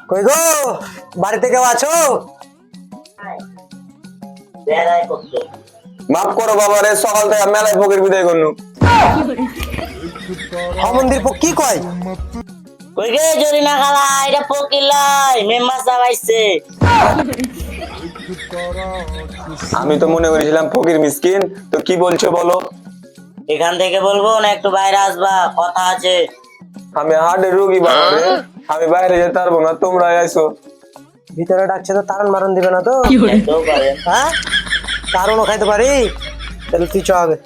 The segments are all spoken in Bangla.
কই গো, বাড়িতে কেউ আছো? মাফ করো বাবা রে, সকাল থেকে মেলায় ফকির বিদায় করনু। মন্দির কি কয়? কই গে জরি না খালা এটা পকিলাই মেম্বার চাবাইছে। আমি তো মনে করেছিলাম ফকির মিসকিন, তো কি বলছো বলো? এখান থেকে বলবো না একটু বাইরে আসবা, কথা আছে। আমি হার্টের রোগী বাবা রে, আমি বাইরে যেতে পারবো না, তোমরা আইসো। ভিতরে ডাকছে তো, তারণ মারণ দিবে না তো? যেতেও পারেন। হ্যাঁ, তারণও খাইতে পারি। তাহলে তুই চ আগে।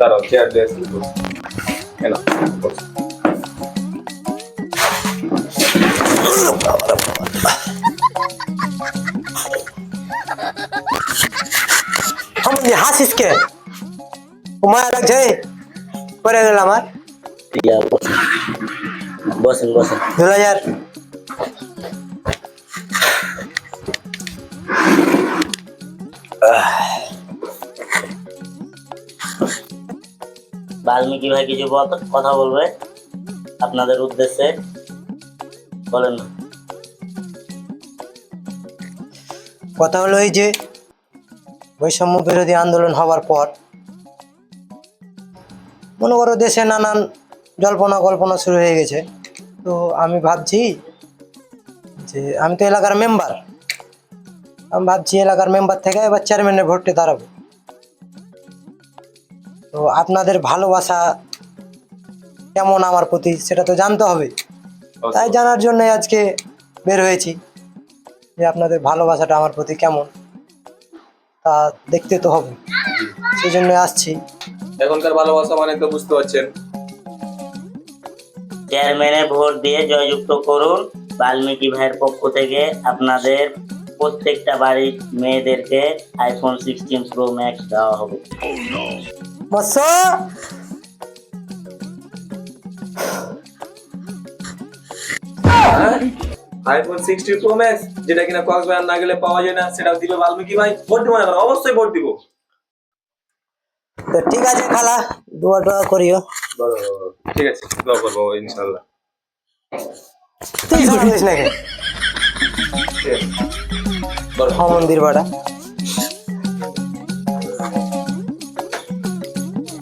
দাঁড়াও, চেয়ার দিয়ে আসি। কেন? মন্দির হাসিস কে? ও মায়া লাগছে, করে গেলাম আর ইয়া বসেন বসেন বসেন। 2000 বাল্মীকি ভাই কিছু কথা বলবে আপনাদের উদ্দেশ্যে, বলেন না। কথা হলো এই যে বৈষম্য বিরোধী আন্দোলন হওয়ার পর মনে করো দেশে নানান জল্পনা কল্পনা শুরু হয়ে গেছে। তো আমি ভাবছি যে আমি তো এলাকার মেম্বার, আমি ভাবছি এলাকার মেম্বার থেকে এবার চেয়ারম্যানের ভোটে দাঁড়াবো। তো আপনাদের ভালোবাসা কেমন আমার প্রতি সেটা তো জানতে হবে, তাই জানার জন্য আজকে বের হয়েছি যে আপনাদের ভালোবাসাটা আমার প্রতি কেমন তা দেখতে তো হবে, সেই জন্য আসছি। এখনকার ভালোবাসা মানে তো বুঝতে পারছেন। চেয়ারম্যানে ভোট দিয়ে জয়যুক্ত করুন। বাল্মীকি ভাইয়ের পক্ষ থেকে আপনাদের প্রত্যেকটা বাড়ির মেয়েদেরকে আইফোন 16 প্রো ম্যাক্স দেওয়া হবে। মৎস্য আইফোন 16 প্রো ম্যাক্স, যেটা কিনা কক্সবাজার না গেলে পাওয়া যায় না, সেটাও দিবে বাল্মীকি ভাই। ভোট দিব না, অবশ্যই ভোট দিব। তো ঠিক আছে খালা, দোয়া টোয়া করিও। ঠিক আছে, দোয়া করবো ইনশাআল্লাহ। তুই জানিস নাকি মন্দির বাড়া